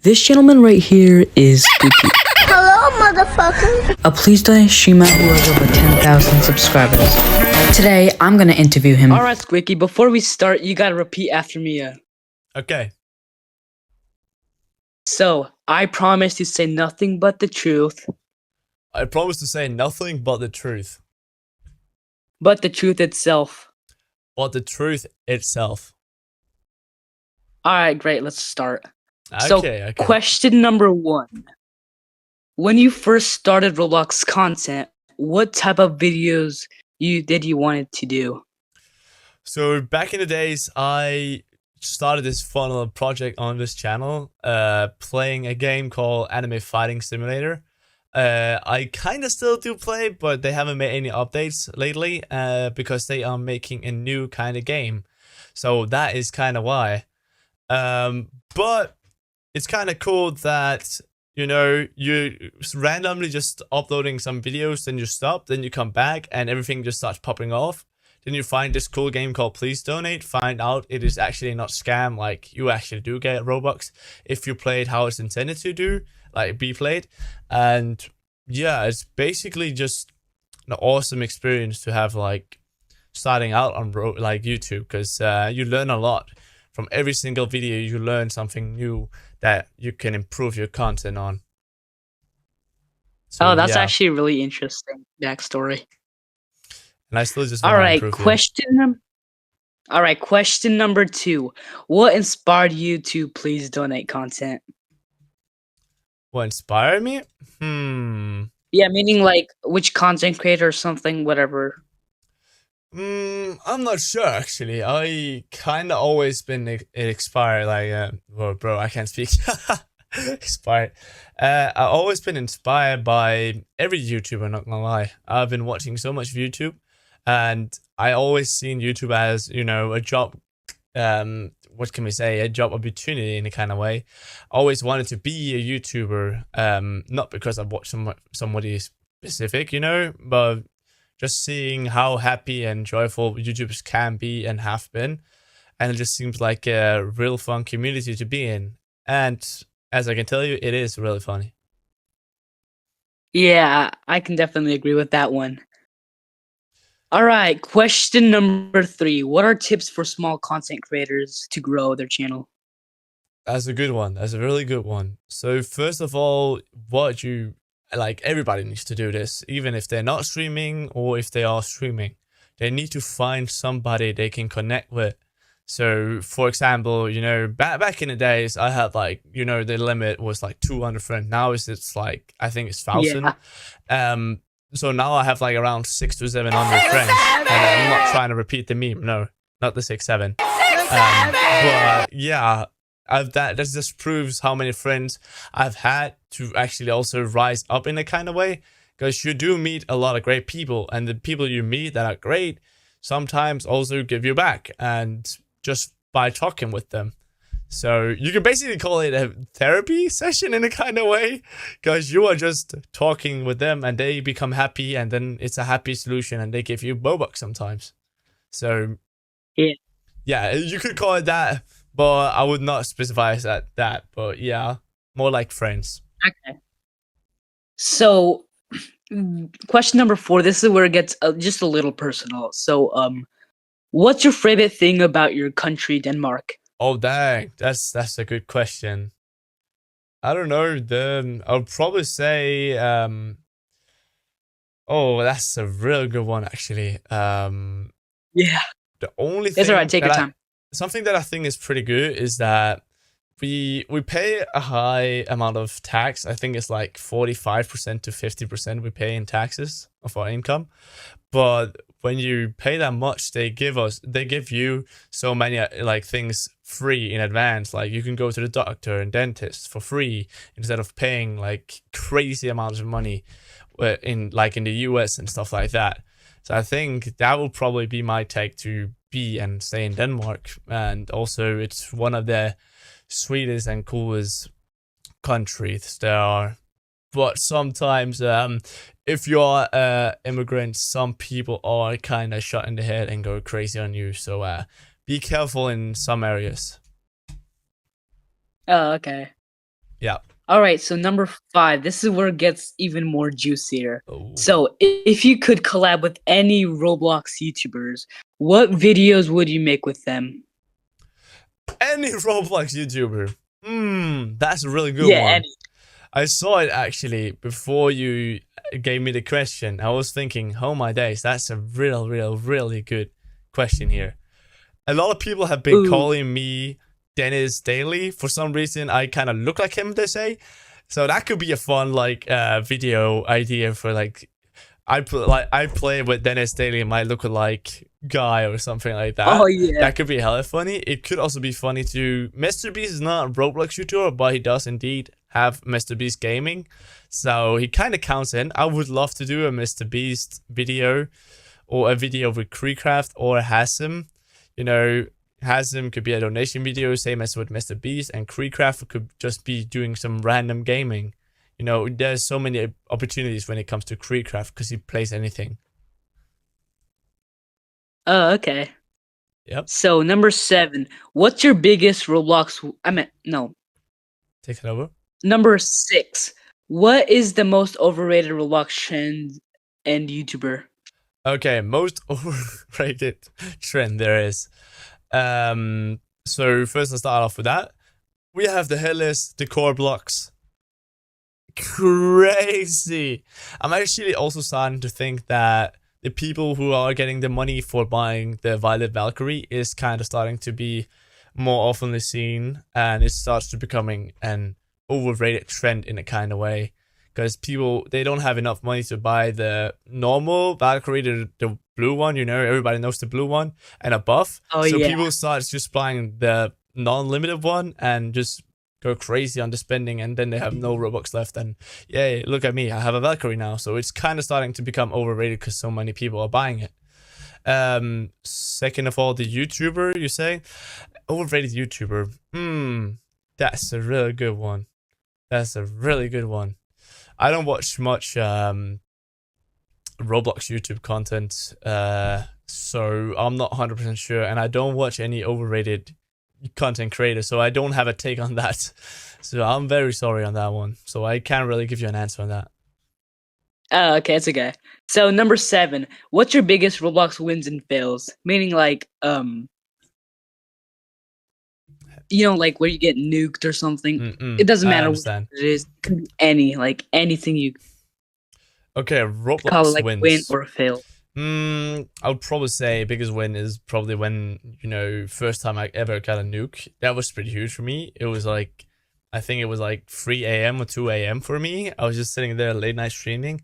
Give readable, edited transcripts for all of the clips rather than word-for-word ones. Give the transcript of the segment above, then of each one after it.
This gentleman right here is Squkiy, Hello, motherfucker. a please donate streamer who has over 10,000 subscribers. Today, I'm gonna interview him. Alright, Squkiy, before we start, you gotta repeat after me. Okay. So, I promise to say nothing but the truth, I promise to say nothing but the truth. but the truth itself. But the truth itself. Alright, great, let's start. Okay. Question number 1. When you first started Roblox content, what type of videos did you wanted to do? So back in the days, I started this fun little project on this channel, playing a game called Anime Fighting Simulator. I kind of still do play, but they haven't made any updates lately, because they are making a new kind of game. So that is kind of why. But it's kind of cool that, you know, you randomly just uploading some videos, then you stop, then you come back and everything just starts popping off. Then you find this cool game called Please Donate, find out it is actually not scam, like you actually do get Robux if you play it how it's intended to do, like be played. And yeah, it's basically just an awesome experience to have, like starting out on like YouTube, because you learn a lot. From every single video, you learn something new that you can improve your content on. So, Oh, that's yeah. actually a really interesting backstory. And I still just want to Alright, improve question number 2. What inspired you to please donate content? What inspired me? Yeah, meaning like which content creator or something, whatever. I'm not sure actually. I kind of always been inspired, like, well, bro, I can't speak. Inspired. I've always been inspired by every YouTuber, not gonna lie. I've been watching so much YouTube, and I always seen YouTube as, you know, a job, what can we say, a job opportunity in a kind of way. Always wanted to be a YouTuber, not because I've watched somebody specific, you know, but just seeing how happy and joyful YouTubers can be and have been. And it just seems like a real fun community to be in. And as I can tell you, it is really funny. Yeah, I can definitely agree with that one. Alright, question number 3. What are tips for small content creators to grow their channel? That's a good one. That's a really good one. So first of all, like everybody needs to do this, even if they're not streaming or if they are streaming. They need to find somebody they can connect with. So for example, you know, back in the days, I had, like, you know, the limit was like 200 friends. Now it's like, I think it's 1,000. Yeah. So now I have like around 600 to 700 friends. And I'm not trying to repeat the meme. No, not the 6-7. But yeah, that just proves how many friends I've had to actually also rise up in a kind of way, because you do meet a lot of great people, and the people you meet that are great sometimes also give you back, and just by talking with them. So you can basically call it a therapy session in a kind of way, because you are just talking with them and they become happy, and then it's a happy solution and they give you Robux sometimes. So yeah, you could call it that, but I would not specify that. But yeah, more like friends. Okay. So, question number 4. This is where it gets just a little personal. So, what's your favorite thing about your country, Denmark? Oh dang, that's a good question. I don't know. Then I'll probably say oh, that's a real good one actually. Yeah. The only thing It's alright, take your time. Something that I think is pretty good is that we pay a high amount of tax. I think it's like 45% to 50% we pay in taxes of our income. But when you pay that much, they give you so many like things free in advance. Like you can go to the doctor and dentist for free instead of paying like crazy amounts of money in the US and stuff like that. So I think that will probably be my take to be and stay in Denmark. And also it's one of the sweetest and coolest countries there are. But sometimes if you're immigrant, some people are kind of shot in the head and go crazy on you. So be careful in some areas. Oh, okay. Yeah. All right, so number 5. This is where it gets even more juicier. Oh. So, if you could collab with any Roblox YouTubers, what videos would you make with them? Any Roblox YouTuber. That's a really good Yeah, one. any. I saw it actually before you gave me the question. I was thinking, oh my days, that's a really good question here. A lot of people have been Ooh. calling me Dennis Daily. For some reason, I kind of look like him, they say. So that could be a fun like video idea for like I play with Dennis Daily, my lookalike guy or something like that. Oh yeah. That could be hella funny. It could also be funny to Mr. Beast is not a Roblox YouTuber, but he does indeed have Mr. Beast gaming, so he kind of counts in. I would love to do a Mr. Beast video or a video with Creecraft or Hasm. You know, Hasm could be a donation video, same as with Mr. Beast, and Creecraft could just be doing some random gaming. You know, there's so many opportunities when it comes to Creecraft because he plays anything. Oh, okay. Yep. So number 7. What's your biggest Roblox? Take it over. Number 6. What is the most overrated Roblox trend and YouTuber? Okay, most overrated trend there is. So first I'll start off with that. We have the hairless decor blocks. Crazy. I'm actually also starting to think that the people who are getting the money for buying the Violet Valkyrie is kind of starting to be more oftenly seen, and it starts to becoming an overrated trend in a kind of way, because people, they don't have enough money to buy the normal Valkyrie, the blue one, you know, everybody knows the blue one and above. Oh, so yeah. people start just buying the non-limited one and just go crazy on the spending, and then they have no Robux left, and yay, look at me, I have a Valkyrie now. So it's kind of starting to become overrated because so many people are buying it. Second of all, the YouTuber, you say? Overrated YouTuber. That's a really good one. That's a really good one. I don't watch much Roblox YouTube content, so I'm not 100% sure, and I don't watch any overrated content creators, so I don't have a take on that. So I'm very sorry on that one. So I can't really give you an answer on that. Oh, okay, it's okay. So number 7. What's your biggest Roblox wins and fails? Meaning like you know, like where you get nuked or something. It doesn't matter what it is. It can be anything you Okay, Roblox call it, like wins. win or fail. I would probably say biggest win is probably when, you know, first time I ever got a nuke. That was pretty huge for me. It was like, I think it was like 3 a.m. or 2 a.m. for me. I was just sitting there late night streaming,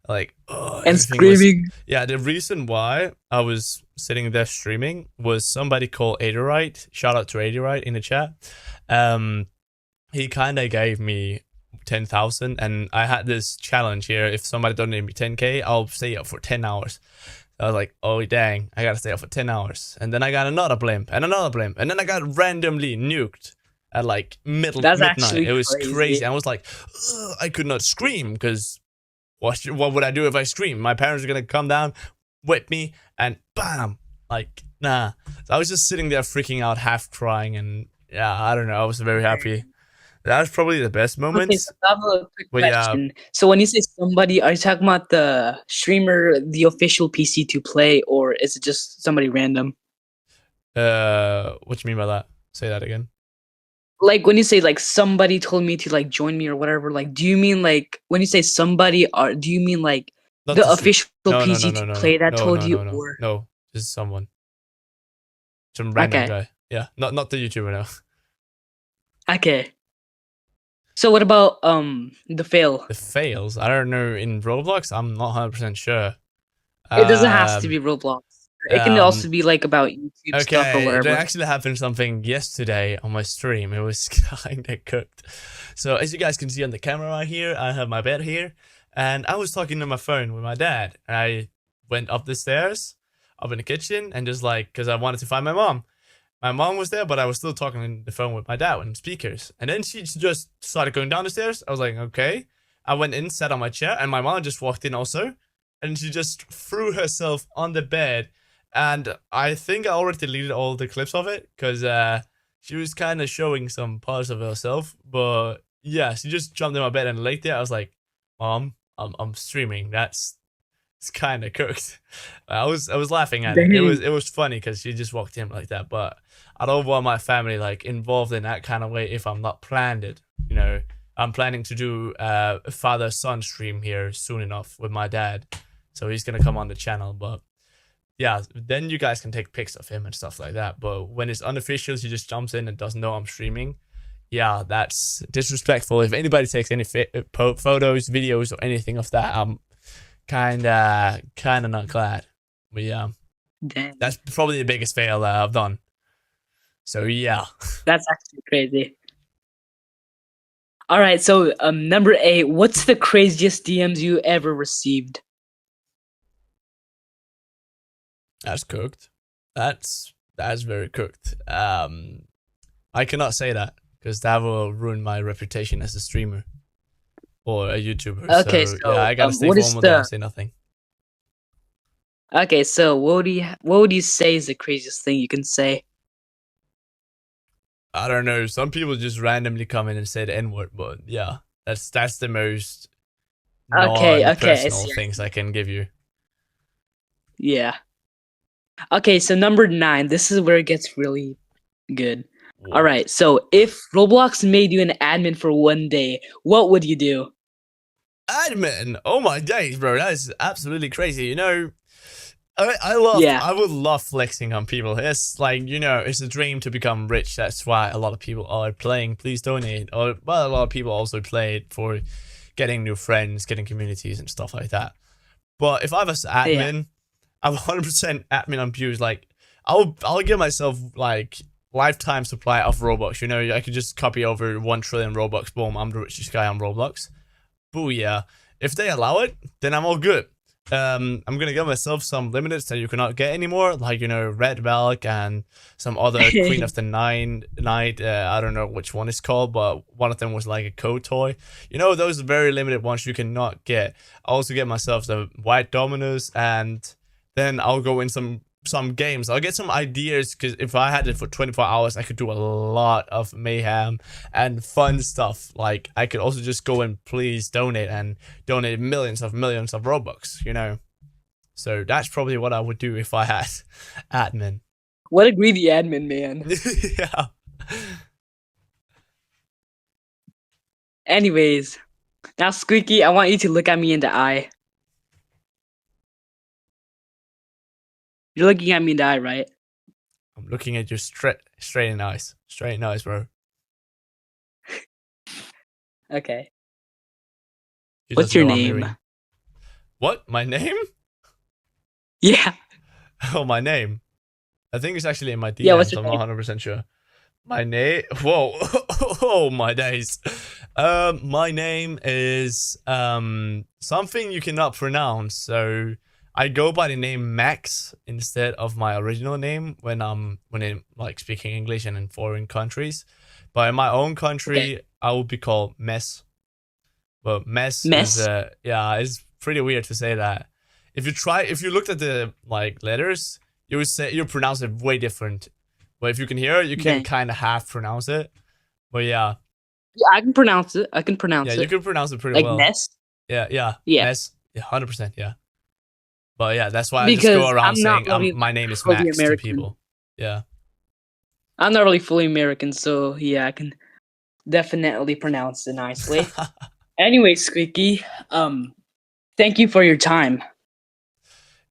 like, and screaming. Yeah, the reason why I was sitting there streaming was somebody called Adorite. Shout out to Adorite in the chat. He kind of gave me 10,000, and I had this challenge here. If somebody donated me 10k, I'll stay up for 10 hours. I was like, oh dang, I gotta stay up for 10 hours. And then I got another blimp and another blimp, and then I got randomly nuked at like midnight. It was crazy. I was like, I could not scream because what would I do if I scream? My parents are gonna come down, whip me, and bam, like, nah. So I was just sitting there freaking out, half crying, and yeah, I don't know, I was very happy. That was probably the best moment. Okay, so I have a quick question. So when you say somebody, are you talking about the streamer, the official PC to play, or is it just somebody random? What you mean by that? Say that again. Like when you say like somebody told me to like join me or whatever, like do you mean like when you say somebody, or do you mean like not the official PC to play that told you, or no, just someone, some random guy. Yeah, not the YouTuber now. Okay. So what about the fail? The fails? I don't know. In Roblox, I'm not 100% sure. It doesn't have to be Roblox. It can also be like about YouTube stuff or whatever. There actually happened something yesterday on my stream. It was kind of cooked. So as you guys can see on the camera right here, I have my bed here, and I was talking to my phone with my dad. I went up the stairs, up in the kitchen, and just like, because I wanted to find my mom. My mom was there, but I was still talking on the phone with my dad on speakers. And then she just started going down the stairs. I was like, okay. I went in, sat on my chair, and my mom just walked in also. And she just threw herself on the bed. And I think I already deleted all the clips of it, because she was kind of showing some parts of herself. But yeah, she just jumped in my bed and laid there. I was like, Mom, I'm streaming. It's kind of cooked. I was laughing at it. It was funny because she just walked in like that. But I don't want my family like involved in that kind of way if I'm not planned it. You know, I'm planning to do a father-son stream here soon enough with my dad, so he's gonna come on the channel. But yeah, then you guys can take pics of him and stuff like that. But when it's unofficial, he just jumps in and doesn't know I'm streaming. Yeah, that's disrespectful. If anybody takes any photos, videos, or anything of that, I'm kinda not glad. But yeah, Damn. that's probably the biggest fail that I've done. So yeah, That's actually crazy. All right, so number 8. What's the craziest DMs you ever received? that's cooked. That's very cooked. I cannot say that because that will ruin my reputation as a streamer or a YouTuber. Okay, so so, yeah, I gotta stay what is formal there and the- say nothing. Okay, so what would you say is the craziest thing you can say? I don't know. Some people just randomly come in and say the N-word, but yeah, that's the most Okay, I non-personal see. things I can give you. Yeah. Okay, so number 9. This is where it gets really good. All right, so if Roblox made you an admin for one day, what would you do? Admin. Oh my days, bro. That is absolutely crazy. You know, I Yeah. would love flexing on people. It's like, you know, it's a dream to become rich. That's why a lot of people are playing Please Donate. Or, well, a lot of people also play it for getting new friends, getting communities and stuff like that. But if I was admin, I'm 100% admin on views. Like, I'll give myself like lifetime supply of Robux. You know, I could just copy over 1 trillion Robux. Boom, I'm the richest guy on Roblox. Booyah. If they allow it, then I'm all good. I'm gonna give myself some limits that you cannot get anymore, like, you know, Red Valk and some other Queen of the Night. I don't know which one it's called, but one of them was like a code toy. You know, those very limited ones you cannot get. I also get myself the White Dominus, and then I'll go in some games. I'll get some ideas, because if I had it for 24 hours, I could do a lot of mayhem and fun stuff. Like, I could also just go and Please Donate and donate millions of Robux, you know. So that's probably what I would do if I had admin. What a greedy admin, man. Yeah. Anyways, now Squeaky, I want you to look at me in the eye. You're looking at me in the eye, right? I'm looking at you straight in the eyes. Straight in the eyes, bro. Okay. You What's just your know I'm name? hearing. What? My name? Yeah. Oh, my name. I think it's actually in my DMs. Yeah, what's your I'm not 100% sure. My name. Whoa. Oh my days. My name is something you cannot pronounce. So I go by the name Max instead of my original name when I'm like speaking English and in foreign countries. But in my own country, I would be called Mess. But Mess is yeah, it's pretty weird to say that. If you looked at the like letters, you pronounce it way different. But if you can hear it, you can kind of half pronounce it. But yeah. Yeah, I can pronounce it. Yeah, you can pronounce it pretty well. Like Mess? Yeah. Mess. Yeah, 100%, yeah. But yeah, that's why I just Because go around I'm saying not really my name is fully Max to American. people. Yeah. I'm not really fully American, so yeah, I can definitely pronounce it nicely. Anyway, Squeaky, thank you for your time.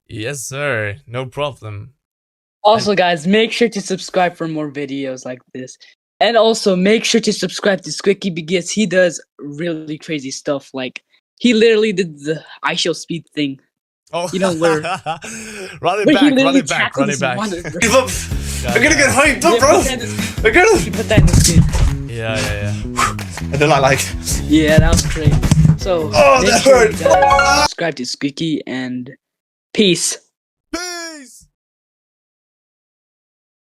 Yes, sir. No problem. Also, guys, make sure to subscribe for more videos like this. And also, make sure to subscribe to Squkiy because he does really crazy stuff. Like, he literally did the I show speed thing. Oh, You know, where run it he back, run literally it back, tackled run it his back. monitor. Give up! I'm gonna get hyped up, bro! I gotta. He put that in the screen. Yeah. I do not like. Yeah, that was crazy. So, Oh, make that sure hurt. you guys subscribe to Squeaky and peace.